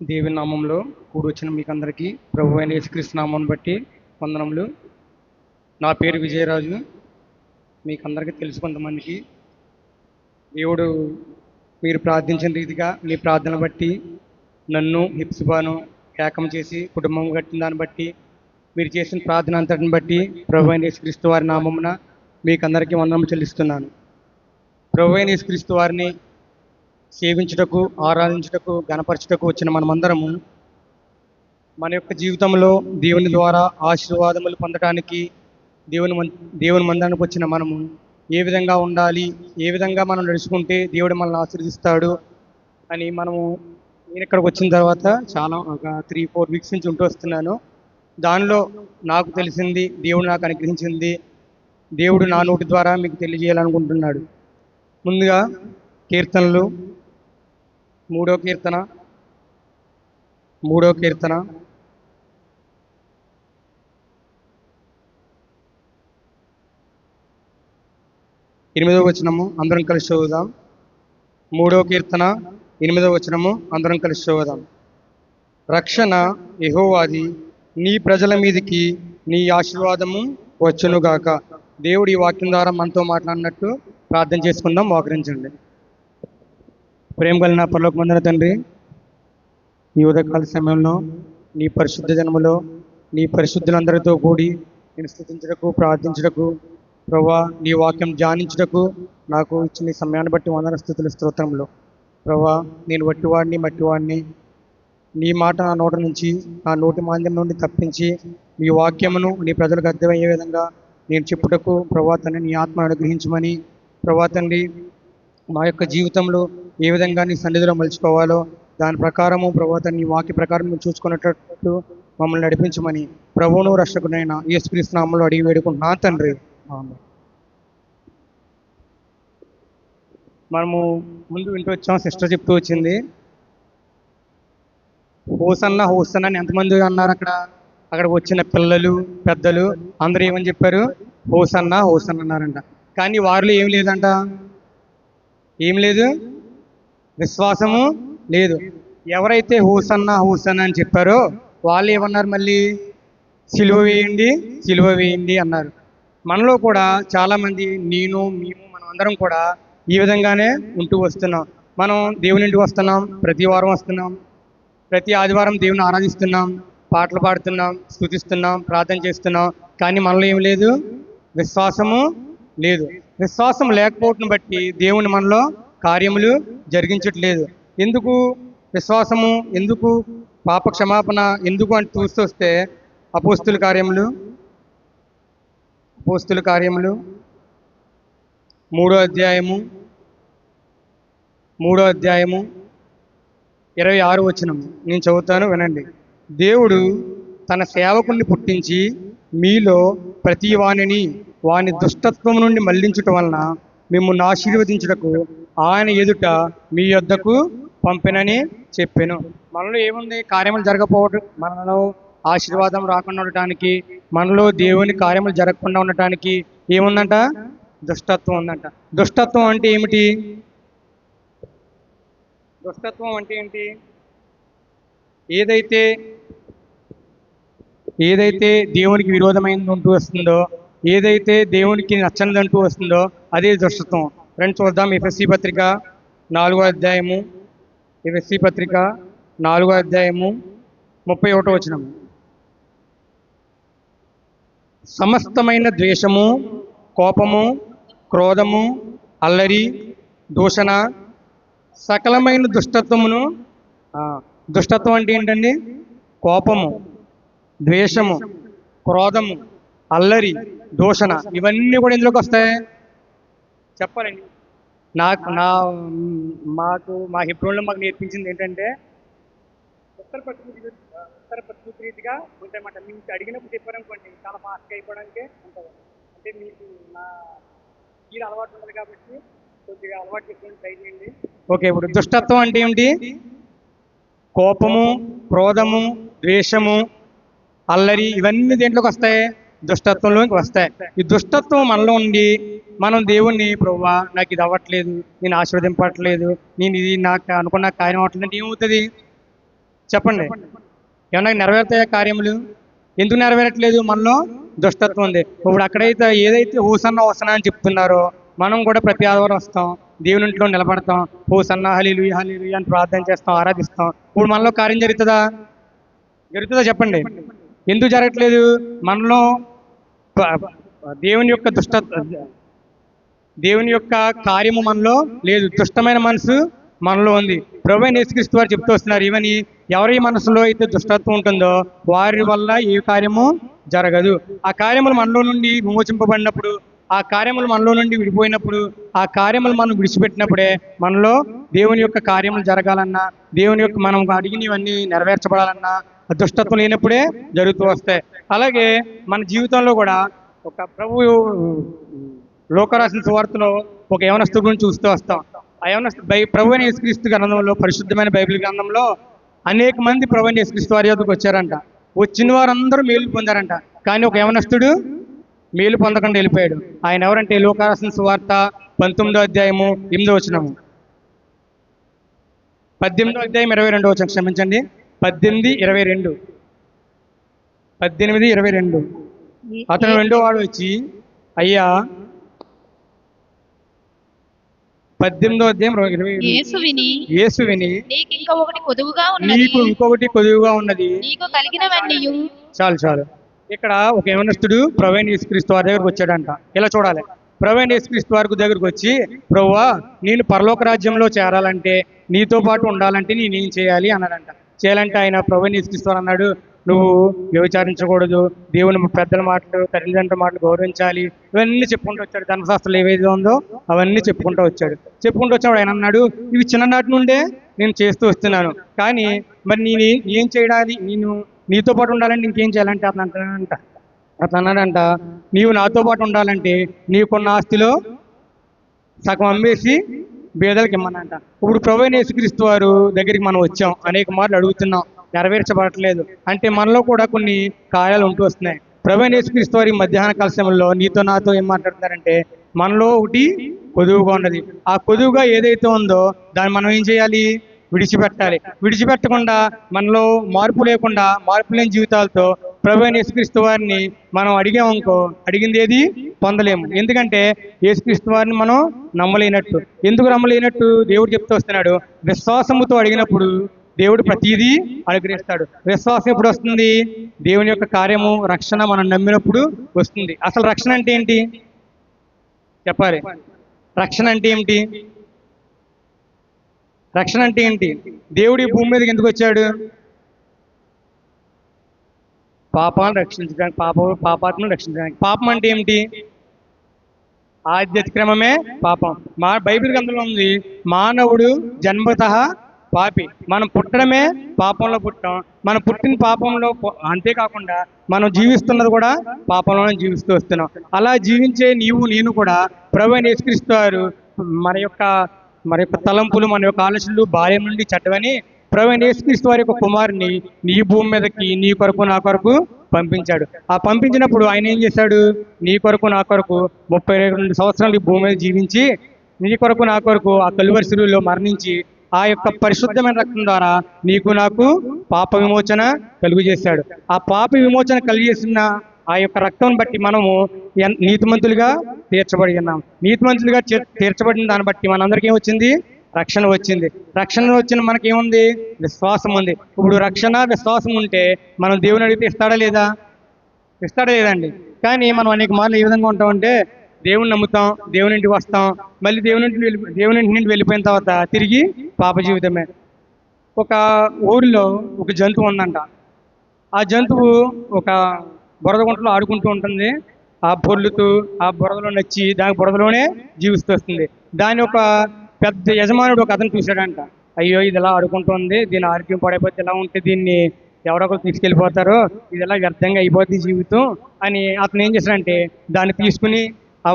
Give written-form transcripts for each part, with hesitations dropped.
దేవుని నామంలో కూడి వచ్చిన మీకు అందరికీ ప్రభు అయిన యేసుక్రీస్తు నామం బట్టి వందనములు. నా పేరు విజయరాజు. మీకు అందరికీ తెలుసు. కొంతమందికి దేవుడు మీరు ప్రార్థించిన రీతిగా మీ ప్రార్థన బట్టి నన్ను హిప్సిబాను ఏకం చేసి కుటుంబం కట్టిన దాన్ని బట్టి మీరు చేసిన ప్రార్థన అంతటిని బట్టి ప్రభు అయిన యేసుక్రీస్తు వారి నామమున మీకు అందరికీ వందనము చెల్లిస్తున్నాను. ప్రభు అయిన యేసుక్రీస్తు వారిని సేవించుటకు, ఆరాధించుటకు, గణపరచుటకు వచ్చిన మనమందరము మన యొక్క జీవితంలో దేవుని ద్వారా ఆశీర్వాదములు పొందడానికి దేవుని మందిరానికి వచ్చిన మనము ఏ విధంగా ఉండాలి, ఏ విధంగా మనం నడుచుకుంటే దేవుడు మనల్ని ఆశీర్వదిస్తాడు అని నేను ఇక్కడికి వచ్చిన తర్వాత చాలా ఒక 3-4 వీక్స్ నుంచి ఉంటూ వస్తున్నాను. దానిలో నాకు తెలిసింది, దేవుడు నాకు అనుగ్రహించింది, దేవుడు నా నోటి ద్వారా మీకు తెలియజేయాలనుకుంటున్నాడు. ముందుగా కీర్తనలు 3వ కీర్తన 8వ వచనము అందరం కలిసి చదువుదాం. 3వ కీర్తన 8వ వచనము అందరం కలిసి చదువుదాం. రక్షణ యెహోవాది, నీ ప్రజల మీదికి నీ ఆశీర్వాదము వచ్చునుగాక. దేవుడు ఈ వాక్యం ద్వారా మనతో మాట్లాడినట్టు ప్రార్థన చేసుకుందాం. మోకరించండి. ప్రేమ కలిగిన పరలోకమందున తండ్రి, ఈ ఉదయకాల సమయంలో నీ పరిశుద్ధ జనములో నీ పరిశుద్ధులందరితో కూడి నేను స్తుతించుటకు, ప్రార్థించుటకు, ప్రభువా నీ వాక్యం ధ్యానించుటకు నాకు ఇచ్చిన ఈ సమయాన్ని బట్టి వందన స్తుతుల స్తోత్రంలో ప్రభువా, నేను వట్టివాడిని, మట్టివాడిని. నీ మాట నా నోట నుంచి, నా నోటి మాంద్యం నుండి తప్పించి నీ వాక్యమును నీ ప్రజలకు అర్థమయ్యే విధంగా నేను చెప్పుటకు ప్రభువా తండ్రి నీ ఆత్మ అనుగ్రహించమని, ప్రభువా తండ్రి మా యొక్క జీవితంలో ఏ విధంగా నీ సన్నిధిలో మలుచుకోవాలో దాని ప్రకారము ప్రభువా నీ వాక్య ప్రకారం మేము చూసుకునేటట్టు మమ్మల్ని నడిపించమని ప్రభువును రక్షకుడైన యేసుక్రీస్తు నామములో అడిగి వేడుకుంటున్నా తండ్రి. మనము ముందు వింటూ వచ్చాం, సిస్టర్ చెప్తూ వచ్చింది హోసన్న హోసన్న అని ఎంతమంది అన్నారు. అక్కడికి వచ్చిన పిల్లలు, పెద్దలు అందరూ ఏమని చెప్పారు? హోసన్న హోసన్న అన్నారంట. కానీ వారిలో ఏం లేదంట. ఏం లేదు? విశ్వాసము లేదు. ఎవరైతే హోసన్న హోసన్న అని చెప్పారో వాళ్ళు ఏమన్నారు? మళ్ళీ సిలువ వేయండి, సిలువ వేయండి అన్నారు. మనలో కూడా చాలామంది, మేము మనం అందరం కూడా ఈ విధంగానే ఉంటూ వస్తున్నాం. మనం దేవుని ఇంటికి వస్తున్నాం, ప్రతి వారం వస్తున్నాం, ప్రతి ఆదివారం దేవుని ఆరాధిస్తున్నాం, పాటలు పాడుతున్నాం, స్తుతిస్తున్నాం, ప్రార్థన చేస్తున్నాం. కానీ మనలో ఏం లేదు? విశ్వాసము లేదు. విశ్వాసం లేకపోవటం బట్టి దేవుని మనలో కార్యములు జరిగించట్లేదు. ఎందుకు విశ్వాసము, ఎందుకు పాప క్షమాపణ, ఎందుకు అని చూస్తొస్తే అపోస్తుల కార్యములు 3వ అధ్యాయము 26వ వచనము నేను చదువుతాను, వినండి. దేవుడు తన సేవకుని పుట్టించి మీలో ప్రతి వాని దుష్టత్వం నుండి మళ్లించుట వలన మిమ్మల్ని ఆశీర్వదించుటకు ఆయన ఎదుట మీ యొద్దకు పంపినని చెప్పాను. మనలో ఏముంది? కార్యములు జరగకపోవడం, మనలో ఆశీర్వాదం రాకుండా ఉండటానికి, మనలో దేవుని కార్యములు జరగకుండా ఉండటానికి ఏముందంట? దుష్టత్వం ఉందంట. దుష్టత్వం అంటే ఏమిటి? దుష్టత్వం అంటే ఏంటి? ఏదైతే దేవునికి విరోధమైనది ఉంటూ వస్తుందో, ఏదైతే దేవునికి నచ్చనిదంటూ వస్తుందో అదే దుష్టత్వం. ఫ్రెండ్స్ చూద్దాం. ఎఫెసీ పత్రిక 4వ అధ్యాయము 31వ వచనం. సమస్తమైన ద్వేషము, కోపము, క్రోధము, అల్లరి, దూషణ, సకలమైన దుష్టత్వమును. దుష్టత్వం అంటే ఏంటండి? కోపము, ద్వేషము, క్రోధము, అల్లరి, దూషణ, ఇవన్నీ కూడా ఇందులోకి వస్తాయి. చెప్పాలండి. మా హిబ్రోన్లో మాకు నేర్పించింది ఏంటంటే ఉత్తర ప్రకృతి రీతిగా ఉంటాయన్నమాట. మీకు అడిగినప్పుడు చెప్పారనుకోండి చాలా ఫాస్ట్గా అయిపోవడానికే ఉంటుంది. అంటే మీకు మీరు అలవాటు ఉంటుంది కాబట్టి కొద్దిగా అలవాటు చేసుకొని ట్రై చేయండి. ఓకే, ఇప్పుడు దుష్టత్వం అంటే ఏమిటి? కోపము, క్రోధము, ద్వేషము, అల్లరి, ఇవన్నీ దేంట్లోకి వస్తాయి? దుష్టత్వంలోకి వస్తాయి. ఈ దుష్టత్వం మనలో ఉండి మనం దేవుణ్ణి, ప్రభువా నాకు ఇది అవ్వట్లేదు, నేను ఆశీర్వదింపట్లేదు, నేను ఇది నాకు అనుకున్న కార్యం అవ్వట్లేదు అంటే ఏమవుతుంది? చెప్పండి, ఏమన్నా నెరవేరుతాయా కార్యములు? ఎందుకు నెరవేరట్లేదు? మనలో దుష్టత్వం ఉంది. ఇప్పుడు అక్కడైతే ఏదైతే హోసన్న హోసన్న అని చెప్తున్నారో మనం కూడా ప్రతి ఆదివారం వస్తాం, దేవుని ఇంట్లో నిలబడతాం, హోసన్న హల్లెలూయా హల్లెలూయా అని ప్రార్థన చేస్తాం, ఆరాధిస్తాం. ఇప్పుడు మనలో కార్యం జరుగుతుందా? జరుగుతుందా చెప్పండి? ఎందుకు జరగట్లేదు? మనలో దేవుని యొక్క దేవుని యొక్క కార్యము మనలో లేదు, దుష్టమైన మనసు మనలో ఉంది. ప్రభువైన యేసుక్రీస్తు వారు చెప్తూ వస్తున్నారు, ఇవని ఎవరి మనసులో అయితే దుష్టత్వం ఉంటుందో వారి వల్ల ఏ కార్యము జరగదు. ఆ కార్యములు మనలో నుండి విమోచింపబడినప్పుడు, ఆ కార్యములు మనలో నుండి విడిపోయినప్పుడు, ఆ కార్యములు మనం విడిచిపెట్టినప్పుడే మనలో దేవుని యొక్క కార్యములు జరగాలన్నా, దేవుని యొక్క మనం అడిగినవన్నీ నెరవేర్చబడాలన్నా దుష్టత్వం లేనప్పుడే జరుగుతూ వస్తాయి. అలాగే మన జీవితంలో కూడా ఒక లోక రాసిన సువార్తలో ఒక యవనస్తుడి గురించి చూస్తూ వస్తాం. ఆ యవనస్తు ప్రభువైన యేసుక్రీస్తు గ్రంథంలో, పరిశుద్ధమైన బైబిల్ గ్రంథంలో అనేక మంది ప్రభువైన యేసుక్రీస్తు వారి యొద్దకు వచ్చారంట. వచ్చిన వారందరూ మేలు పొందారంట. కానీ ఒక యవనస్తుడు మేలు పొందకుండా వెళ్ళిపోయాడు. ఆయన ఎవరంటే లోక రాసిన సువార్త 19వ అధ్యాయము 8వ వచనము, 18వ అధ్యాయం 22వ వచనం, క్షమించండి, 18:22. అతను రెండో వాడు వచ్చి, అయ్యా 18వ అధ్యాయం 22, యేసు విని నీకు ఇంకొకటి కొదువుగా ఉన్నది, చాలు. ఇక్కడ ఒక యవనస్తుడు ప్రభువైన యేసుక్రీస్తు వారి దగ్గరకు వచ్చాడంట. ఇలా చూడాలి, ప్రభువైన యేసుక్రీస్తు వారి దగ్గరకు వచ్చి, ప్రభువా నేను పరలోక రాజ్యంలో చేరాలంటే, నీతో పాటు ఉండాలంటే నేనేం చేయాలి అన్నాడంట. చేయాలంటే ఆయన ప్రభువైన యేసుక్రీస్తు వారు అన్నాడు, నువ్వు వ్యభిచారించకూడదు, దేవుని పెద్దల మాటలు, తల్లిదండ్రుల మాటలు గౌరవించాలి, ఇవన్నీ చెప్పుకుంటూ వచ్చాడు. ధర్మశాస్త్రం ఏవైతే ఉందో అవన్నీ చెప్పుకుంటూ వచ్చినప్పుడు ఆయన అన్నాడు, ఇవి చిన్ననాటి నుండే నేను చేస్తూ వస్తున్నాను, కానీ మరి నేను ఏం చేయాలి, నేను నీతో పాటు ఉండాలంటే ఇంకేం చేయాలంటే అతను అన్నాడంట, నీవు నాతో పాటు ఉండాలంటే నీకున్న ఆస్తిలో సగం అమ్మేసి పేదలకు ఇమ్మనంట. ఇప్పుడు ప్రభువైన యేసుక్రీస్తు వారు దగ్గరికి మనం వచ్చాం, అనేక మార్లు అడుగుతున్నాం, నెరవేర్చబడట్లేదు. అంటే మనలో కూడా కొన్ని కార్యాలు ఉంటూ వస్తున్నాయి. ప్రభువైన యేసుక్రీస్తు వారి మధ్యాహ్న కాల సమయంలో నీతో నాతో ఏం మాట్లాడుతున్నారంటే, మనలో ఒకటి కొదువుగా ఉన్నది. ఆ కొదువుగా ఏదైతే ఉందో దాన్ని మనం ఏం చేయాలి? విడిచిపెట్టాలి. విడిచిపెట్టకుండా మనలో మార్పు లేకుండా, మార్పు లేని జీవితాలతో ప్రభువైన యేసుక్రీస్తు వారిని మనం అడిగామనుకో, అడిగింది ఏది పొందలేము. ఎందుకంటే యేసుక్రీస్తు వారిని మనం నమ్మలేనట్టు. ఎందుకు నమ్మలేనట్టు? దేవుడు చెప్తూ వస్తున్నాడు, విశ్వాసముతో అడిగినప్పుడు దేవుడు ప్రతిదీ అనుగ్రహిస్తాడు. విశ్వాసం ఎప్పుడు వస్తుంది? దేవుని యొక్క కార్యము, రక్షణ మనం నమ్మినప్పుడు వస్తుంది. అసలు రక్షణ అంటే ఏంటి చెప్పాలి? రక్షణ అంటే ఏమిటి? రక్షణ అంటే ఏంటి? దేవుడు ఈ భూమి మీదకి ఎందుకు వచ్చాడు? పాపాలను రక్షించడానికి, పాపాత్మను రక్షించడానికి. పాపం అంటే ఏమిటి? ఆధ్యాత్మికమే పాపం. బైబిల్ గ్రంథంలో ఉంది, మానవుడు జన్మతః పాపి. మనం పుట్టడమే పాపంలో పుట్టాం. మనం పుట్టిన పాపంలో, అంతేకాకుండా మనం జీవిస్తున్నది కూడా పాపంలోనే జీవిస్తూ వస్తున్నాం. అలా జీవించే నీవు నేను కూడా ప్రభువైన యేసుక్రీస్తు వారు మన యొక్క తలంపులు, మన యొక్క ఆలోచనలు బాల్యం నుండి చెడ్డవని ప్రభువైన యేసుక్రీస్తు వారి యొక్క కుమారుని నీ భూమి మీదకి నీ కొరకు నా కొరకు పంపించాడు. ఆ పంపించినప్పుడు ఆయన ఏం చేశాడు? నీ కొరకు నా కొరకు 32 సంవత్సరాలు ఈ భూమి మీద జీవించి, నీ కొరకు నా కొరకు ఆ కలువరి శిలువలో మరణించి, ఆ యొక్క పరిశుద్ధమైన రక్తం ద్వారా నీకు నాకు పాప విమోచన కలుగు చేశాడు. ఆ పాప విమోచన కలిగేసిన ఆ యొక్క రక్తం బట్టి మనము నీతిమంతులుగా తీర్చబడి ఉన్నాం. నీతిమంతులుగా తీర్చబడిన దాన్ని బట్టి మనందరికీ ఏమొచ్చింది? రక్షణ వచ్చింది. రక్షణ వచ్చిన మనకేముంది? విశ్వాసం ఉంది. ఇప్పుడు రక్షణ, విశ్వాసం ఉంటే మనం దేవుని అడిగితే ఇస్తాడా లేదా? ఇస్తాడా లేదండి? కానీ మనం అనేక మార్లు ఏ విధంగా ఉంటామంటే, దేవుని నమ్ముతాం, దేవుని ఇంటికి వస్తాం, మళ్ళీ దేవుని ఇంటి నుండి వెళ్ళిపోయిన తర్వాత తిరిగి పాప జీవితమే. ఒక ఊరిలో ఒక జంతువు ఉందంట. ఆ జంతువు ఒక బురద గుంటలో ఆడుకుంటూ ఉంటుంది. ఆ బొర్లుతూ ఆ బురదలో నచ్చి దాని బురదలోనే జీవిస్తూ వస్తుంది. దాని ఒక పెద్ద యజమానుడు ఒక అతను చూశాడంట, అయ్యో ఇది ఇలా ఆడుకుంటుంది, దీని ఆరోగ్యం పడైపోతే ఎలా ఉంటే దీన్ని ఎవరొకరు తీసుకెళ్ళిపోతారో, ఇది ఎలా వ్యర్థంగా అయిపోద్ది జీవితం అని అతను ఏం చేశాడంటే దాన్ని తీసుకుని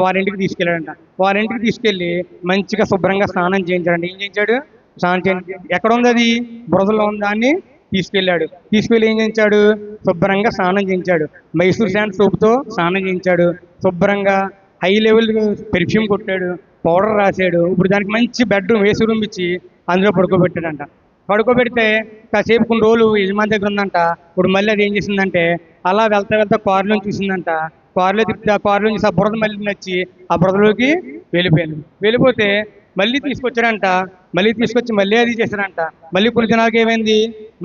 వారింటికి తీసుకెళ్ళాడంట. వారింటికి తీసుకెళ్ళి మంచిగా శుభ్రంగా స్నానం చేయించాడంట. ఏం చేయించాడు? స్నానం చేయించి, ఎక్కడ ఉంది అది? బురదలో ఉంది. దాన్ని తీసుకెళ్ళి ఏం చేయించాడు? శుభ్రంగా స్నానం చేయించాడు. మైసూర్ శాండ్ సోపుతో స్నానం చేయించాడు. శుభ్రంగా హై లెవెల్ పెర్ఫ్యూమ్ కొట్టాడు, పౌడర్ రాశాడు. ఇప్పుడు దానికి మంచి బెడ్రూమ్, వేసి రూమ్ ఇచ్చి అందులో పడుకోబెట్టాడంట. పడుకోబెడితే కాసేపు కొన్ని రోజులు యజమాని దగ్గర ఉందంట. ఇప్పుడు మళ్ళీ అది ఏం చేసిందంటే అలా వెళ్తా వెళ్తా కారులో చూసిందంట. కారులో తిప్పితే ఆ కారులో చూసి ఆ బురద మళ్ళీ నచ్చి ఆ బురదలోకి వెళ్ళిపోయింది. వెళ్ళిపోతే మళ్ళీ తీసుకొచ్చారంట. మళ్ళీ తీసుకొచ్చి మళ్ళీ అది చేశారంట. మళ్ళీ కొన్ని దినాలకు ఏమైంది,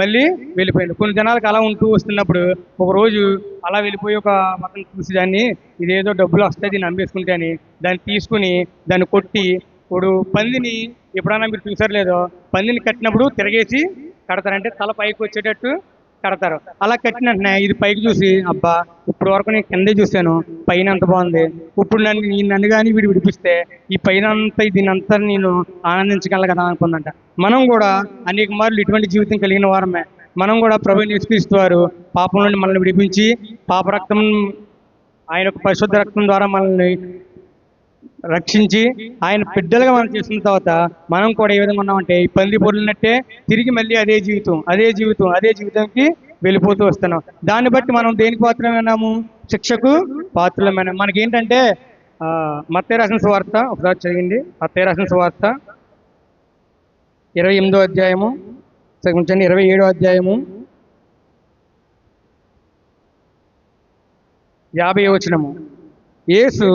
మళ్ళీ వెళ్ళిపోయింది. కొన్ని దినాలకు అలా ఉంటూ వస్తున్నప్పుడు ఒక రోజు అలా వెళ్ళిపోయి ఒక అతను చూసి దాన్ని ఇదేదో డబ్బులు వస్తాయి దీన్ని అమ్మేసుకుంటే అని దాన్ని తీసుకుని దాన్ని కొట్టి, ఇప్పుడు పందిని ఎప్పుడైనా మీరు చూసారు లేదో, పందిని కట్టినప్పుడు తిరగేసి కడతారంటే తల పైకి వచ్చేటట్టు కడతారు. అలా కట్టిన వెంటనే ఇది పైకి చూసి అబ్బా ఇప్పుడు వరకు నేను కిందే చూశాను, పైన ఎంత బాగుంది, ఇప్పుడు నన్ను కానీ వీడు విడిపిస్తే ఈ పైన అంతా దీని అంతా నేను ఆనందించగలను కదా అనుకుందంట. మనం కూడా అనేక మార్లు ఇటువంటి జీవితం కలిగిన వారమే. మనం కూడా ప్రభువుని యేసుక్రీస్తు వారు పాపం నుండి మనల్ని విడిపించి పాప రక్తం ఆయన యొక్క పరిశుద్ధ రక్తం ద్వారా మనల్ని రక్షించి ఆయన బిడ్డలుగా మనం చేసిన తర్వాత మనం కూడా ఏ విధంగా ఉన్నామంటే ఈ పంది పొర్లినట్టే తిరిగి మళ్ళీ అదే జీవితంకి వెళ్ళిపోతూ వస్తున్నాం. దాన్ని బట్టి మనం దేనికి పాత్రమైనాము, శిక్షకు పాత్రలమైన. మనకేంటంటే మత్తయి రాసిన సువార్త ఒకసారి చదివింది. మత్తయి రాసిన సువార్త 28వ అధ్యాయము 27వ అధ్యాయము 50వ వచనము. యేసు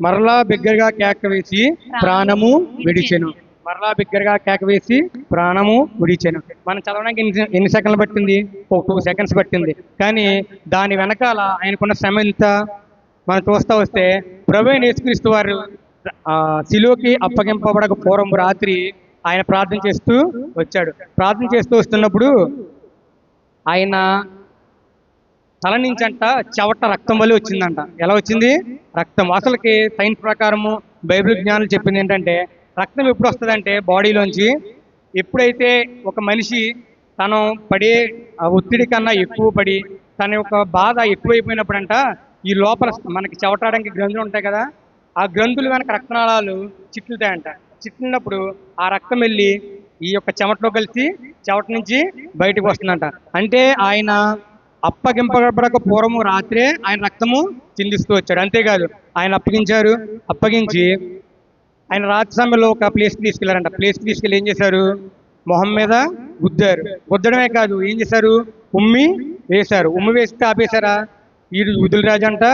మరలా బిగ్గరగా కేక వేసి ప్రాణము విడిచెను. మరలా బిగ్గరగా కేక వేసి ప్రాణము విడిచెను. మనం చదవడానికి ఎన్ని సెకండ్లు పట్టింది? ఒక 2 సెకండ్స్ పట్టింది. కానీ దాని వెనకాల ఆయనకున్న శ్రమ ఎంత మనం చూస్తూ వస్తే, ప్రభువైన యేసుక్రీస్తు వారు శిలువకి అప్పగింపబడక పూర్వం రాత్రి ఆయన ప్రార్థన చేస్తూ వచ్చాడు. ప్రార్థన చేస్తూ వస్తున్నప్పుడు ఆయన తల నుంచి అంట చెవట రక్తం వల్ల వచ్చిందంట. ఎలా వచ్చింది? రక్తం. అసలుకి సైన్స్ ప్రకారము బైబిల్ జ్ఞానులు చెప్పింది ఏంటంటే, రక్తం ఎప్పుడు వస్తుందంటే బాడీలోంచి ఎప్పుడైతే ఒక మనిషి తను పడే ఒత్తిడి కన్నా ఎక్కువ పడి తన యొక్క బాధ ఎక్కువైపోయినప్పుడంట ఈ లోపల మనకి చెవటాడానికి గ్రంథులు ఉంటాయి కదా, ఆ గ్రంథులు వెనక రక్తనాళాలు చిట్లుతాయంట. చిట్లినప్పుడు ఆ రక్తం వెళ్ళి ఈ యొక్క చెమటలో కలిసి చెమట నుంచి బయటకు వస్తుందంట. అంటే ఆయన అప్పగింపబడక పూర్వము రాత్రే ఆయన రక్తము చిందిస్తూ వచ్చాడు. అంతేకాదు ఆయన అప్పగించి ఆయన రాత్రి సమయంలో ఒక ప్లేస్కి తీసుకెళ్లారంట. ప్లేస్కి తీసుకెళ్ళి ఏం చేశారు? మొహం మీద గుద్దారు. గుద్దడమే కాదు, ఏం చేశారు? ఉమ్మి వేశారు. ఉమ్మి వేస్తే ఆపేశారా? వీడు యూదుల రాజు అంట,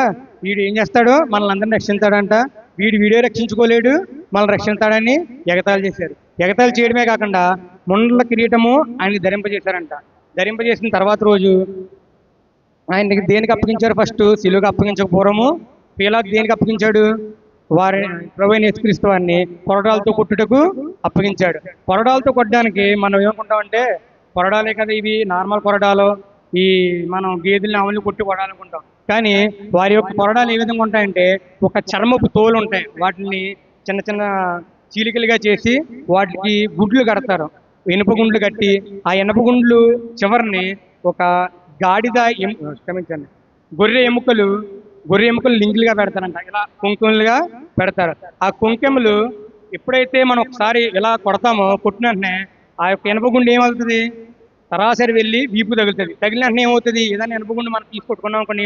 వీడు ఏం చేస్తాడో మనల్ని అందరిని రక్షిస్తాడంట, వీడే రక్షించుకోలేడు మనల్ని రక్షిస్తాడని ఎగతాళి చేశారు. ఎగతాళి చేయడమే కాకుండా ముండ్ల కిరీటము ఆయనకి ధరింపజేశారంట. ధరింపజేసిన తర్వాత రోజు ఆయనకి దేనికి అప్పగించారు? ఫస్ట్ శిలువకు అప్పగించక పూర్వము పీలాతు దేనికి అప్పగించాడు? ప్రభువైన యేసుక్రీస్తు వారిని కొరడాలతో కొట్టుటకు అప్పగించాడు. కొరడాలతో కొట్టడానికి మనం ఏమనుకుంటామంటే, కొరడాలే కదా ఇవి, నార్మల్ కొరడాలు, ఈ మనం గేదెల్ని ఆవుల్ని కొట్టి కొడాలనుకుంటాం. కానీ వారి యొక్క కొరడాలు ఏ విధంగా ఉంటాయంటే, ఒక చర్మపు తోలు ఉంటాయి, వాటిని చిన్న చిన్న చీలికలుగా చేసి వాటికి గుడ్లు కడతారు, ఇనుప గుండ్లు కట్టి ఆ ఇనుప గుండ్లు చివరిని ఒక గాడిద గొర్రె ఎముకలు లింకులుగా పెడతారంట. ఇలా కుంకుమలుగా పెడతారు. ఆ కుంకెములు ఎప్పుడైతే మనం ఒకసారి ఇలా కొడతామో కొట్టిన వెంటనే ఆ యొక్క ఇనుపగుండు ఏమవుతుంది? సరాసరి వెళ్ళి వీపు తగులుతుంది. తగిలిన వెంటనే ఏమవుతుంది? ఏదైనా ఇనుపగుండు మనం తీసుకొట్టుకున్నాం అనుకోండి,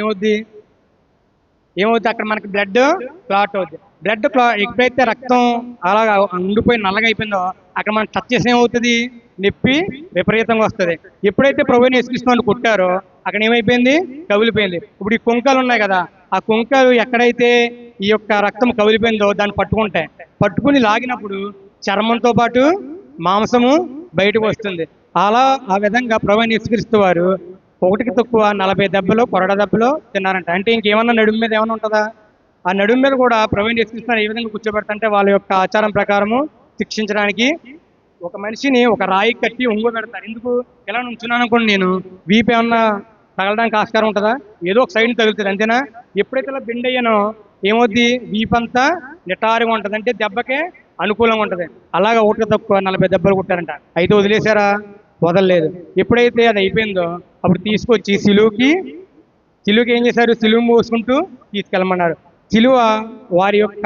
ఏమవుతుంది? అక్కడ మనకి బ్లడ్ క్లాట్ అవుతుంది. బ్లడ్ క్లాట్ ఎప్పుడైతే రక్తం అలాగా ఉండిపోయి నల్లగా అయిపోయిందో అక్కడ మనం టచ్ చేసిన ఏమవుతుంది? నొప్పి విపరీతంగా వస్తుంది. ఎప్పుడైతే ప్రభువుని యేసుక్రీస్తుని కొట్టారో అక్కడ ఏమైపోయింది? కవిలిపోయింది. ఇప్పుడు ఈ కుంకాలు ఉన్నాయి కదా, ఆ కుంకాలు ఎక్కడైతే ఈ యొక్క రక్తం కవిలిపోయిందో దాన్ని పట్టుకుని లాగినప్పుడు చర్మంతో పాటు మాంసము బయటకు వస్తుంది. ఆ విధంగా ప్రభువుని యేసుక్రీస్తు వారు ఒకటికి తక్కువ 40 దెబ్బలు, కొరడ దెబ్బలు తిన్నారంట. అంటే ఇంకేమన్నా నడుము మీద ఏమన్నా ఉంటుందా? ఆ నడుము మీద కూడా ప్రభువుని యేసుక్రీస్తుని ఏ విధంగా కూర్చోబెడతంటే వాళ్ళ యొక్క ఆచారం ప్రకారము శిక్షించడానికి ఒక మనిషిని ఒక రాయి కట్టి పెడతారు. ఎందుకు? ఎలా నుంచున్నాను అనుకోండి, నేను వీపు ఏమన్నా తగలడానికి ఆస్కారం ఉంటుందా? ఏదో ఒక సైడ్ తగులుతుంది, అంతేనా? ఎప్పుడైతే ఇలా బెండ్ అయ్యానో ఏమవుద్ది? వీపంతా నిటారుగా ఉంటుంది, అంటే దెబ్బకే అనుకూలంగా ఉంటుంది. అలాగా ఒకటి తక్కువ 40 దెబ్బలు కొట్టారంట. అయితే వదిలేశారా? వదలలేదు. ఎప్పుడైతే అది అయిపోయిందో అప్పుడు తీసుకొచ్చి సిలువుకి ఏం చేశారు? సిలువు మోసుకుంటూ తీసుకెళ్ళమన్నారు. సిలువ వారి యొక్క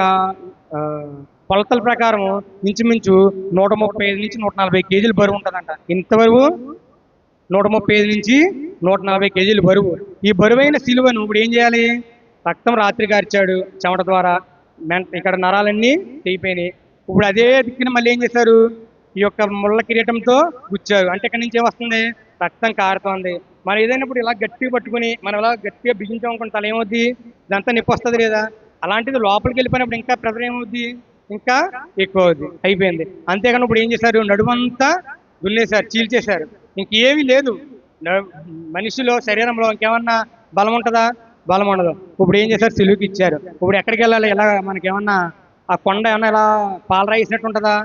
కొలతల ప్రకారం ఇంచుమించు 135 నుంచి 140 కేజీలు బరువు ఉంటుందంట. ఇంతవరకు 135 నుంచి 140 కేజీలు బరువు. ఈ బరువైన సిలువను ఇప్పుడు ఏం చేయాలి? రక్తం రాత్రి గార్చాడు చెమట ద్వారా, ఇక్కడ నరాలన్నీ తెగిపోయినాయి. ఇప్పుడు అదే దిక్కున మళ్ళీ ఏం చేశారు? ఈ యొక్క ముళ్ళ కిరీటంతో గుచ్చారు. అంటే ఇక్కడి నుంచి ఏమొస్తుంది? రక్తం కారుతోంది. మరి ఏదైనప్పుడు ఇలా గట్టిగా పట్టుకుని మనం ఇలా గట్టిగా బిగించామనుకున్న తల ఏమవుద్ది? ఇదంతా నొప్పి వస్తుంది లేదా? అలాంటిది లోపలికి వెళ్ళిపోయినప్పుడు ఇంకా ప్రెజర్ ఏమవుద్ది? ఇంకా ఎక్కువ అవుద్ది. అయిపోయింది. అంతేగాని ఇప్పుడు ఏం చేశారు? నడుమంతా దున్నేశారు, చీల్చేశారు. ఇంకేమీ లేదు. మనిషిలో శరీరంలో ఇంకేమన్నా బలం ఉంటుందా? బలం ఉండదు. ఇప్పుడు ఏం చేశారు? సిలువుకి ఇచ్చారు. ఇప్పుడు ఎక్కడికి వెళ్ళాలి? ఎలా మనకేమన్నా ఆ కొండ ఏమన్నా ఇలా పాలరాయి వేసినట్టు ఉంటుందా?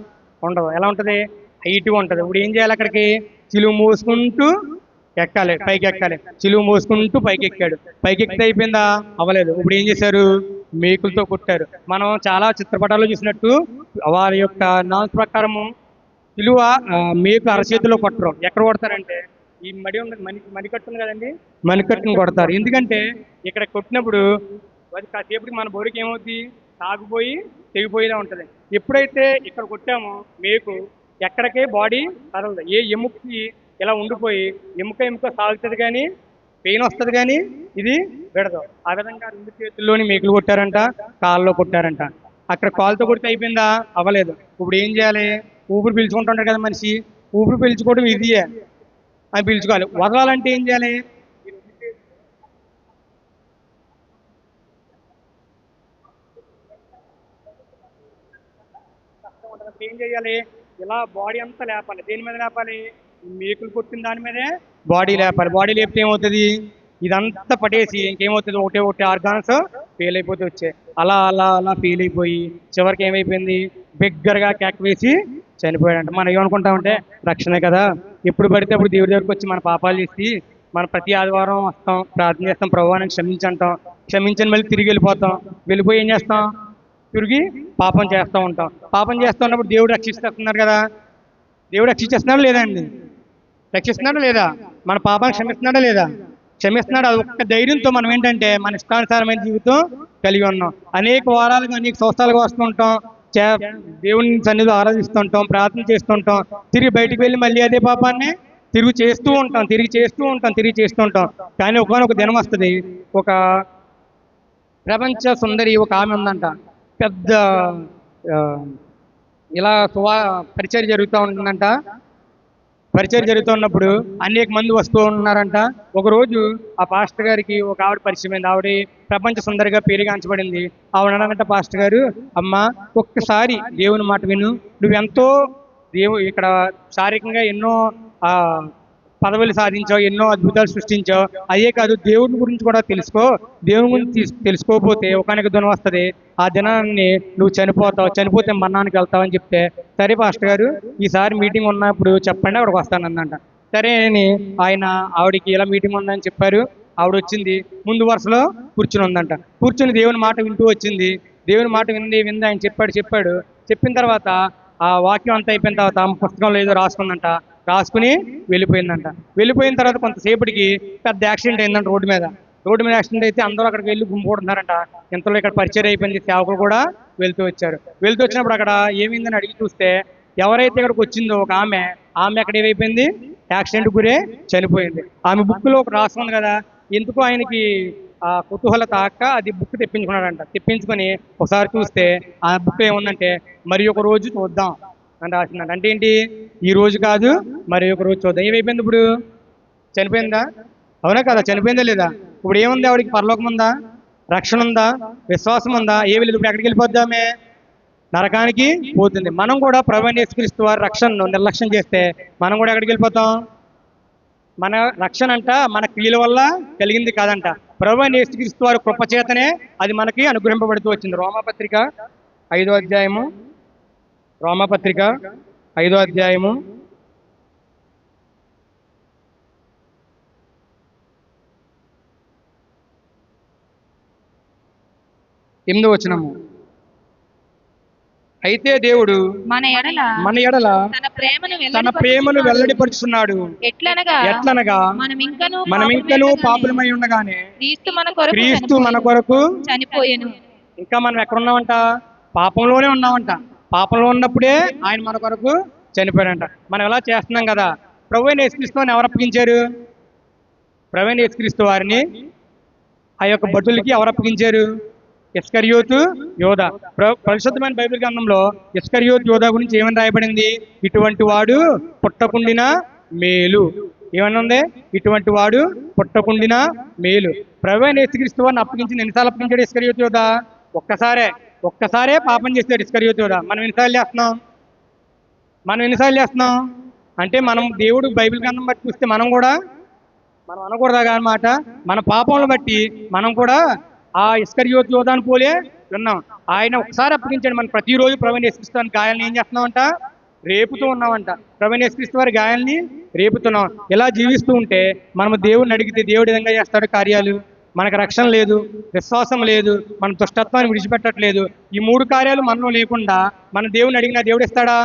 ఉండదు. ఎలా ఉంటుంది? హైట్గా ఉంటుంది. ఇప్పుడు ఏం చేయాలి? అక్కడికి సిలువు మోసుకుంటూ ఎక్కాలి, పైకి ఎక్కాలి. సిలువు మోసుకుంటూ పైకి ఎక్కాడు. పైకి ఎక్కితే అయిపోయిందా? అవ్వలేదు. ఇప్పుడు ఏం చేశారు? మేకులతో కొట్టారు. మనం చాలా చిత్రపటాల్లో చూసినట్టు వారి యొక్క నాన్స్ ప్రకారము సిలువ మేకు అరచేతిలో కొట్టరు. ఎక్కడ కొడతారంటే ఈ మడి ఉంది, మణికట్టు ఉంది కదండి, మణికట్టును కొడతారు. ఎందుకంటే ఇక్కడ కొట్టినప్పుడు అది కాసేపటికి మన బొరికి ఏమవుద్ది? తాగిపోయి తెగిపోయేలా ఉంటుంది. ఎప్పుడైతే ఇక్కడ కొట్టామో మేకు ఎక్కడికే బాడీ కదలదు. ఏ ఎముకకి ఇలా ఉండిపోయి ఎముక సాగుతుంది కానీ పెయిన్ వస్తుంది కానీ ఇది విడదు. ఆ విధంగా 2 చేతుల్లోని మేకులు కొట్టారంట, కాళ్ళలో కొట్టారంట. అక్కడ కాలుతో కొడితే అయిపోయిందా? అవ్వలేదు. ఇప్పుడు ఏం చేయాలి? ఊపిరి పీల్చుకుంటుంటారు కదా మనిషి, ఊపిరి పీల్చుకోవడం ఇదియే, అది పీల్చుకోవాలి. వదలాలంటే ఏం చేయాలి? ఏం చేయాలి? ఇలా బాడీ అంతా లేపాలి. దేని మీద లేపాలి? మేకులు కొట్టిన దాని మీదే బాడీ లేపాలి. బాడీ లేపితే ఏమవుతుంది? ఇదంతా పడేసి ఇంకేమవుతుంది? ఒకటే ఆర్గాన్స్ ఫెయిల్ అయిపోతే వచ్చాయి. అలా అలా అలా ఫెయిల్ అయిపోయి చివరికి ఏమైపోయింది? బిగ్గరగా కేక్ వేసి చనిపోయాడంట. మనం ఏమనుకుంటామంటే రక్షణే కదా, ఎప్పుడు పడితే అప్పుడు దేవుడి దగ్గరికి వచ్చి మన పాపాలు చేసి మనం ప్రతి ఆదివారం వస్తాం, ప్రార్థన చేస్తాం, ప్రభువాన్ని క్షమించంటాం, క్షమించని మళ్ళీ తిరిగి వెళ్ళిపోతాం. వెళ్ళిపోయి ఏం చేస్తాం? తిరిగి పాపం చేస్తూ ఉంటాం. పాపం చేస్తూ ఉన్నప్పుడు దేవుడు రక్షిస్తున్నారు కదా. దేవుడు రక్షించేస్తున్నాడా లేదా అండి? రక్షిస్తున్నాడా లేదా? మన పాపాన్ని క్షమిస్తున్నాడా లేదా? క్షమిస్తున్నాడు. అది ఒక్క ధైర్యంతో మనం ఏంటంటే మన ఇష్టానుసారమైన జీవితం కలిగి ఉన్నాం. అనేక వారాలుగా అనేక సంవత్సరాలుగా వస్తుంటాం, దేవుని సన్నిధిలో ఆరాధిస్తుంటాం, ప్రార్థన చేస్తుంటాం, తిరిగి బయటికి వెళ్ళి మళ్ళీ అదే పాపాన్ని తిరిగి చేస్తూ ఉంటాం. కానీ ఒకనొక దినం వస్తుంది. ఒక ప్రపంచ సుందరి ఒక ఆమె ఉందంట. పెద్ద ఇలా పరిచయం జరుగుతూ ఉంటుందంట. పరిచయం జరుగుతున్నప్పుడు అనేక మంది వస్తూ ఉన్నారంట. ఒకరోజు ఆ పాస్టర్ గారికి ఒక ఆవిడ పరిచయమైంది. ఆవిడ ప్రపంచ సుందరిగా పేరుగాంచబడింది. ఆవిడ అన్నారంట, పాస్టర్ గారు, అమ్మ ఒక్కసారి దేవుని మాట విను, నువ్వెంతో ఇక్కడ శారీరకంగా ఎన్నో పదవులు సాధించావు, ఎన్నో అద్భుతాలు సృష్టించావు, అయ్యే కాదు దేవుని గురించి కూడా తెలుసుకో. దేవుని గురించి తెలుసుకోకపోతే ఒకనొక దినం వస్తుంది, ఆ దినాన్ని నువ్వు చనిపోతే మరణానికి వెళ్తావని చెప్తే, సరే పాస్టర్ గారు ఈసారి మీటింగ్ ఉన్నప్పుడు చెప్పండి, అక్కడికి వస్తానందంట. సరే అని ఆయన ఆవిడకి ఇలా మీటింగ్ ఉందని చెప్పారు. ఆవిడ వచ్చింది, ముందు వరుసలో కూర్చుని ఉందంట. కూర్చుని దేవుని మాట వింటూ వచ్చింది. దేవుని మాట వింది ఆయన చెప్పాడు. చెప్పిన తర్వాత ఆ వాక్యం అంతా అయిపోయిన తర్వాత ఆమె పుస్తకంలో ఏదో రాసుకుందంట. రాసుకుని వెళ్ళిపోయిందంట. వెళ్ళిపోయిన తర్వాత కొంతసేపటికి పెద్ద యాక్సిడెంట్ అయిందంట రోడ్డు మీద యాక్సిడెంట్ అయితే అందరూ అక్కడికి వెళ్ళి గుంపుకుంటున్నారంట. ఇంతలో ఇక్కడ పరిచయం అయిపోయింది, సేవకులు కూడా వెళ్తూ వచ్చినప్పుడు అక్కడ ఏమైందని అడిగి చూస్తే ఎవరైతే ఇక్కడికి వచ్చిందో ఒక ఆమె అక్కడ ఏమైపోయింది? యాక్సిడెంట్ గురే చనిపోయింది. ఆమె బుక్లో ఒక రాసుకుంది కదా, ఎందుకు ఆయనకి ఆ కుతూహల తాక అది బుక్ తెప్పించుకున్నాడంట. తెప్పించుకొని ఒకసారి చూస్తే ఆ బుక్ ఏముందంటే మరి ఒక రోజు చూద్దాం అని రాసిందంట. అంటే ఏంటి? ఈ రోజు కాదు, మరి ఒక రోజు చూద్దాం. ఏమైపోయింది? ఇప్పుడు చనిపోయిందా? అవునా కదా? చనిపోయిందా లేదా? ఇప్పుడు ఏముంది? ఆవిడికి పరలోకం ఉందా? రక్షణ ఉందా? విశ్వాసం ఉందా? ఏమి లేదు. ఇప్పుడు ఎక్కడికి వెళ్ళిపోద్దామే? నరకానికి పోతుంది. మనం కూడా ప్రభువైన యేసుక్రీస్తు వారి రక్షణను నిర్లక్ష్యం చేస్తే మనం కూడా ఎక్కడికి వెళ్ళిపోతాం? మన రక్షణ అంట మన క్రియల వల్ల కలిగింది కాదంట, ప్రభువైన యేసుక్రీస్తు వారి కృపచేతనే అది మనకి అనుగ్రహింపబడుతూ వచ్చింది. రోమాపత్రిక 5వ అధ్యాయము 8వ వచనము. అయితే దేవుడు మన ఎడల తన ప్రేమను వెల్లడిపరుచున్నాడు. ఎట్లనగా మనం ఇంకనూ పాపులమై ఉండగానే క్రీస్తు మన కొరకు చనిపోయెను. ఇంకా మనం ఎక్కడున్నామంట? పాపంలోనే ఉన్నామంట. పాపంలో ఉన్నప్పుడే ఆయన మన కొరకు చనిపోయాడంట. మనం ఎలా చేస్తున్నాం కదా. ప్రభువైన యేసుక్రీస్తు వారిని ఎవరు అప్పగించారు? ప్రభువైన యేసుక్రీస్తు వారిని ఆ యొక్క భటులకి ఎవరు అప్పగించారు? ఇస్కరియోతు యోధ. పరిశుద్ధమైన బైబిల్ గ్రంథంలో ఇస్కరియోతు యోధ గురించి ఏమని రాయబడింది? ఇటువంటి వాడు పుట్టకుండిన మేలు. ఏమన్నా ఉంది? ఇటువంటి వాడు పుట్టకుండిన మేలు. ప్రభువైన యేసుక్రీస్తు వారిని అప్పగించిన ఎన్నిసార్లు అప్పగించాడు ఇస్కరియోతు యోధ? ఒక్కసారే పాపం చేస్తాడు ఇస్కరియోతు యోధ. మనం ఎన్నిసార్లు చేస్తున్నాం అంటే మనం దేవుడు బైబిల్ గ్రంథం బట్టి చూస్తే మనం అనకూడదా అన్నమాట. మన పాపంలో బట్టి మనం కూడా ఆ ఇస్కరియోతు యోధాను పోలే ఉన్నాం. ఆయన ఒకసారి అప్పగించాడు. మనం ప్రతిరోజు ప్రభువైన యేసుక్రీస్తు వారి గాయాలని ఏం చేస్తున్నామంట? రేపుతూ ఉన్నామంట. ప్రభువైన యేసుక్రీస్తు వారి గాయాలని రేపుతున్నాం. ఇలా జీవిస్తూ ఉంటే మనం దేవుడిని అడిగితే దేవుడు విధంగా చేస్తాడు కార్యాలు. మనకు రక్షణ లేదు, విశ్వాసం లేదు, మన దుష్టత్వాన్ని విడిచిపెట్టట్లేదు. ఈ 3 కార్యాలు మనలో లేకుండా మన దేవుడిని అడిగినా దేవుడు ఇస్తాడా?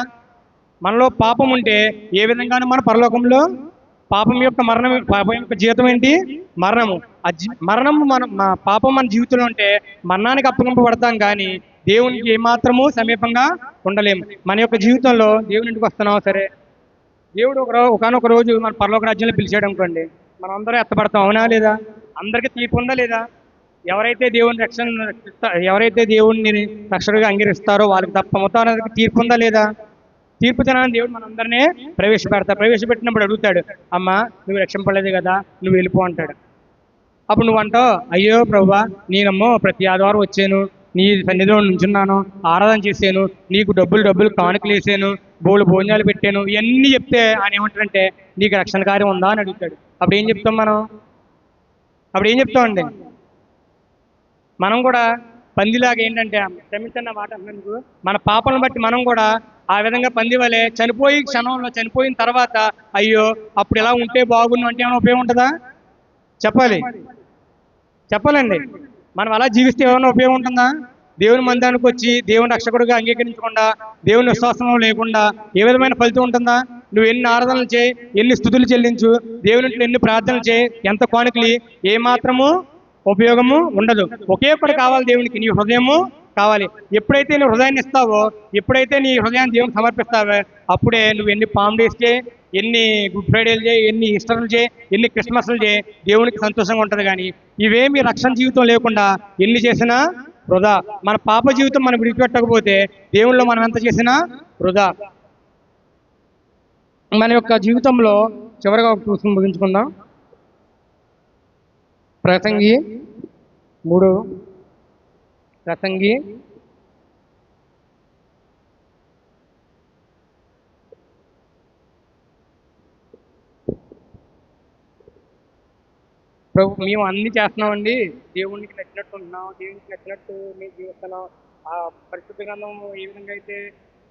మనలో పాపం ఉంటే ఏ విధంగానూ మన పరలోకంలో పాపం యొక్క జీవితం ఏంటి? మరణము. మరణము పాపం మన జీవితంలో ఉంటే మరణానికి అప్పగింపబడతాం, కానీ దేవునికి ఏమాత్రము సమీపంగా ఉండలేము. మన యొక్క జీవితంలో దేవుని ఇంటికి వస్తున్నాం, సరే దేవుడు ఒకనొక రోజు మన పరలోక రాజ్యంలో పిలిచాడు అనుకోండి, మనం అందరూ ఎత్తపడతాం, అవునా లేదా? అందరికీ తీర్పు ఉందా లేదా? ఎవరైతే దేవుడిని రక్షకుడిగా అంగీకరిస్తారో వాళ్ళకి తప్ప మొత్తానికి తీర్పు ఉందా లేదా? తీర్పు దినాన్ని దేవుడు మనందరినీ ప్రవేశపెట్టినప్పుడు అడుగుతాడు, అమ్మా నువ్వు రక్షింపలేదు కదా, నువ్వు వెళ్ళిపో అంటాడు. అప్పుడు నువ్వు అంటావు, అయ్యో ప్రభువా, నేనమ్మో ప్రతి ఆదివారం వచ్చాను, నీ సన్నిధిలో నుంచున్నాను, ఆరాధన చేశాను, నీకు డబ్బులు కానుకలు వేసాను, భోజనాలు పెట్టాను, ఇవన్నీ చెప్తే ఆయన ఏమంటాడంటే నీకు రక్షణ కార్యం ఉందా అని అడుగుతాడు. అప్పుడు ఏం చెప్తామండి? మనం కూడా పందిలాగా ఏంటంటే, క్షమించన్న మాట అన్నందుకు, మన పాపలను బట్టి మనం కూడా ఆ విధంగా పంది వలె చనిపోయిన తర్వాత అయ్యో అప్పుడు ఎలా ఉంటే బాగుండు అంటే ఏమైనా ఉపయోగం ఉంటుందా? చెప్పాలండి. మనం అలా జీవిస్తే ఏమైనా ఉపయోగం ఉంటుందా? దేవుని మందిరానికి వచ్చి దేవుని రక్షకుడిగా అంగీకరించకుండా, దేవుని విశ్వాసం లేకుండా ఏ విధమైన ఫలితం ఉంటుందా? నువ్వు ఎన్ని ఆరాధనలు చేయి, ఎన్ని స్తుతులు చెల్లించు, దేవుని ఎన్ని ప్రార్థనలు చేయి, ఎంత కానుకలి, ఏమాత్రము ఉపయోగము ఉండదు. ఒకే ఒక్కటి కావాలి దేవునికి, నీ హృదయము కావాలి. ఎప్పుడైతే నువ్వు హృదయాన్ని ఇస్తావో, ఎప్పుడైతే నీ హృదయాన్ని దేవునికి సమర్పిస్తావో, అప్పుడే నువ్వు ఎన్ని పామ్ డేస్ చేయి, ఎన్ని గుడ్ ఫ్రైడేలు చేయి, ఎన్ని ఈస్టర్లు చేయి, ఎన్ని క్రిస్మస్లు చేయి, దేవునికి సంతోషంగా ఉంటుంది. కానీ ఇవేమి రక్షణ జీవితం లేకుండా ఎన్ని చేసినా వృధా. మన పాప జీవితం మనం విడిచిపెట్టకపోతే దేవుళ్ళలో మనం ఎంత చేసినా వృధా. మన యొక్క జీవితంలో చివరిగా ఒక చూసుకుని ముగించుకుందాం. ప్రసంగి 3 ప్రభు మేము అన్ని చేస్తున్నామండి, దేవునికి నచ్చినట్టు ఉంటున్నాం, దేవునికి నచ్చినట్టు మేము జీవిస్తున్నాం. ఆ పరిశుద్ధ గ్రంథం ఏ విధంగా అయితే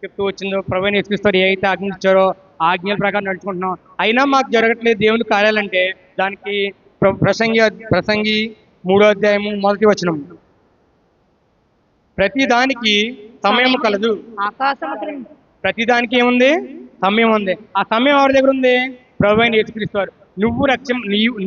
చెప్తూ వచ్చిందో, ప్రభువైన యేసుక్రీస్తు ఏ అయితే ఆజ్ఞించారో ఆజ్ఞల ప్రకారం నడుచుకుంటున్నాం, అయినా మాకు జరగట్లేదు దేవుని కార్యాలంటే దానికి ప్రసంగి 3వ అధ్యాయము 1వ వచనం, ప్రతి దానికి సమయం కలదు. ప్రతి దానికి ఏముంది? సమయం ఉంది. ఆ సమయం ఎవరి దగ్గర ఉంది? ప్రభువైన యేసుక్రీస్తు వారు.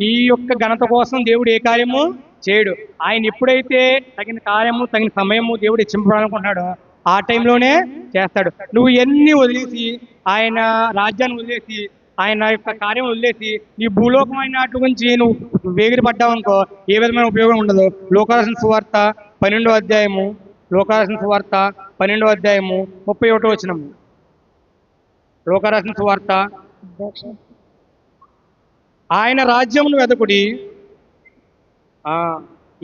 నీ యొక్క ఘనత కోసం దేవుడు ఏ కార్యము చేయడు. ఆయన ఎప్పుడైతే తగిన కార్యము తగిన సమయము దేవుడు ఇచ్చింపాలనుకుంటున్నాడో ఆ టైంలోనే చేస్తాడు. నువ్వు ఎన్ని వదిలేసి, ఆయన రాజ్యాన్ని వదిలేసి, ఆయన యొక్క కార్యం వదిలేసి నీ భూలోకమైన వాటి గురించి నువ్వు వేగిరి పడ్డావు అనుకో, ఏ విధమైన ఉపయోగం ఉండదు. లోకారాసిన సువార్త 12వ అధ్యాయము 31వ వచనం. లోకారాసిన సువార్త, ఆయన రాజ్యమును వెతకుడి.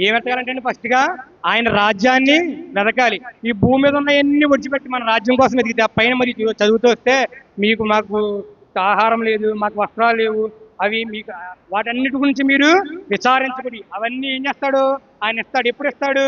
ఏం వెతకాలంటే ఫస్ట్గా ఆయన రాజ్యాన్ని వెతకాలి. ఈ భూమి మీద ఉన్న ఎన్ని విడిచిపెట్టి మన రాజ్యం కోసం వెతికితే ఆ పైన మరి చదువుతూ వస్తే మాకు ఆహారం లేదు, మాకు వస్త్రాలు లేవు, అవి మీకు వాటన్నిటి గురించి మీరు విచారించకూడదు. అవన్నీ ఏం చేస్తాడు? ఆయన ఇస్తాడు. ఎప్పుడు ఇస్తాడు?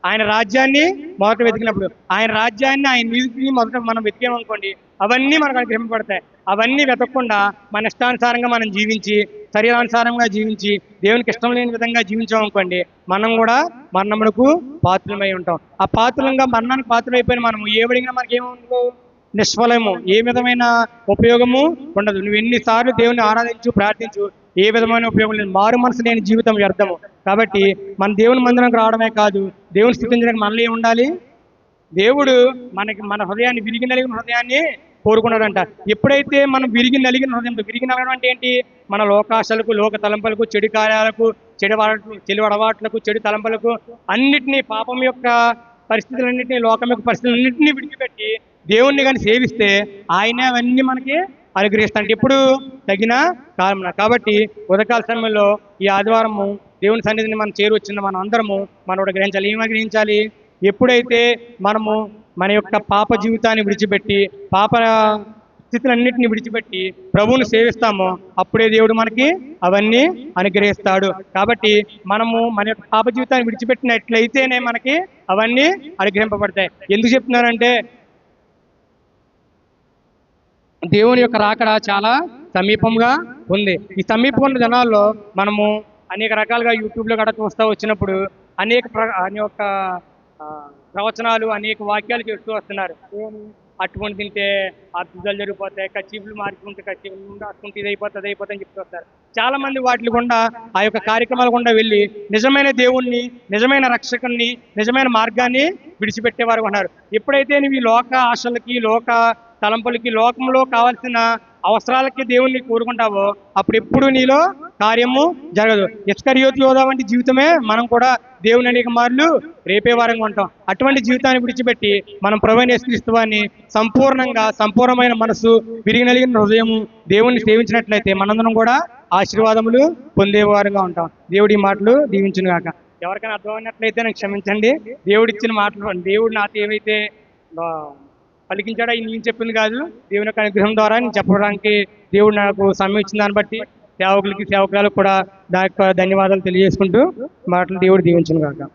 ఆయన రాజ్యాన్ని మొదట వెతికినప్పుడు. ఆయన రాజ్యాన్ని, ఆయన నీతిని మొదట మనం వెతికామనుకోండి, అవన్నీ మనకు అనుగ్రహింపబడతాయి. అవన్నీ వెతకకుండా మన ఇష్టానుసారంగా మనం జీవించి, శరీరానుసారంగా జీవించి, దేవునికి ఇష్టం లేని విధంగా జీవించామనుకోండి, మనం కూడా మరణమునకు పాత్రలమై ఉంటాం. ఆ పాత్రలంగా మరణానికి పాత్రలైపోయిన మనము ఏవడిగినా మనకేముండదు? నిష్ఫలము. ఏ విధమైన ఉపయోగము ఉండదు. నువ్వు ఎన్నిసార్లు దేవుని ఆరాధించు, ప్రార్థించు, ఏ విధమైన ఉపయోగం లేదు. మారు మనసు లేని జీవితం వ్యర్థము. కాబట్టి మన దేవుని మందిరానికి రావడమే కాదు, దేవుని స్థుతించడానికి మనలో ఏమి ఉండాలి? దేవుడు మన హృదయాన్ని, విరిగి నలిగిన హృదయాన్ని కోరుకున్నాడంట. ఎప్పుడైతే మనం విరిగి నలిగిన హృదయంతో, విరిగి నలగడం అంటే ఏంటి? మన లోకాశలకు, లోక తలంపులకు, చెడు కార్యాలకు, చెడు అలవాట్లకు, చెడు తలంపులకు అన్నిటినీ, పాపం యొక్క పరిస్థితులన్నింటినీ, లోకం యొక్క పరిస్థితులన్నింటినీ విడిచిపెట్టి దేవుణ్ణి కానీ సేవిస్తే ఆయన అవన్నీ మనకి అనుగ్రహిస్తాడు. ఎప్పుడు? తగిన కాలమున. కాబట్టి ఉదయకాల సమయంలో ఈ ఆదివారము దేవుని సన్నిధిని మనం చేరువచ్చిన మనం అందరము మనోడు గ్రహించాలి. ఏమని గ్రహించాలి? ఎప్పుడైతే మనము మన యొక్క పాప జీవితాన్ని విడిచిపెట్టి, పాప స్థితులన్నింటినీ విడిచిపెట్టి ప్రభువుని సేవిస్తామో అప్పుడే దేవుడు మనకి అవన్నీ అనుగ్రహిస్తాడు. కాబట్టి మనము మన యొక్క పాప జీవితాన్ని విడిచిపెట్టినట్లయితేనే మనకి అవన్నీ అనుగ్రహింపబడతాయి. ఎందుకు చెప్తున్నానంటే దేవుని యొక్క రాకడ చాలా సమీపంగా ఉంది. ఈ సమీపం ఉన్న దినాల్లో మనము అనేక రకాలుగా యూట్యూబ్లో కూడా చూస్తూ వచ్చినప్పుడు అనేక ప్రవచనాలు, అనేక వాక్యాలు చెప్తూ వస్తున్నారు. అట్టుకొని తింటే అద్భుతాలు జరిగిపోతాయి, కచ్చీపులు మార్చుకుంటే కచ్చీపులు నుండి అట్టుకుంటే ఇది అయిపోతుంది అని చెప్తూ వస్తారు. చాలా మంది వాటి గుండా, ఆ యొక్క కార్యక్రమాల గుండా వెళ్ళి నిజమైన దేవుణ్ణి, నిజమైన రక్షకుని, నిజమైన మార్గాన్ని విడిచిపెట్టేవారు ఉన్నారు. ఎప్పుడైతే నువ్వు ఈ లోక ఆశలకి, లోక తలంపులకి, లోకంలో కావాల్సిన అవసరాలకి దేవుణ్ణి కోరుకుంటావో అప్పుడు ఎప్పుడు నీలో కార్యము జరగదు. ఇస్కరియోతు యోధా వంటి జీవితమే మనం కూడా దేవుని అనేక మార్లు రేపే వారంగా ఉంటాం. అటువంటి జీవితాన్ని విడిచిపెట్టి మనం ప్రభువైన యేసుక్రీస్తువాన్ని సంపూర్ణమైన మనసు, విరిగి నలిగిన హృదయము దేవుణ్ణి సేవించినట్లయితే మనందరం కూడా ఆశీర్వాదములు పొందేవారుగా ఉంటాం. దేవుడి మాటలు దీవించును గాక. ఎవరికైనా అర్థమైనట్లయితే నాకు క్షమించండి. దేవుడిచ్చిన మాటలు, దేవుడు నాతో ఏమైతే పలికించాడో నేను చెప్పింది కాదు, దేవుని యొక్క అనుగ్రహం ద్వారా నేను చెప్పడానికి దేవుడు నాకు సమయం ఇచ్చిన దాన్ని బట్టి సేవకులకి, సేవకురాలకు కూడా దాని యొక్క ధన్యవాదాలు తెలియజేసుకుంటూ మాటలు దేవుడు దీవించును గాక.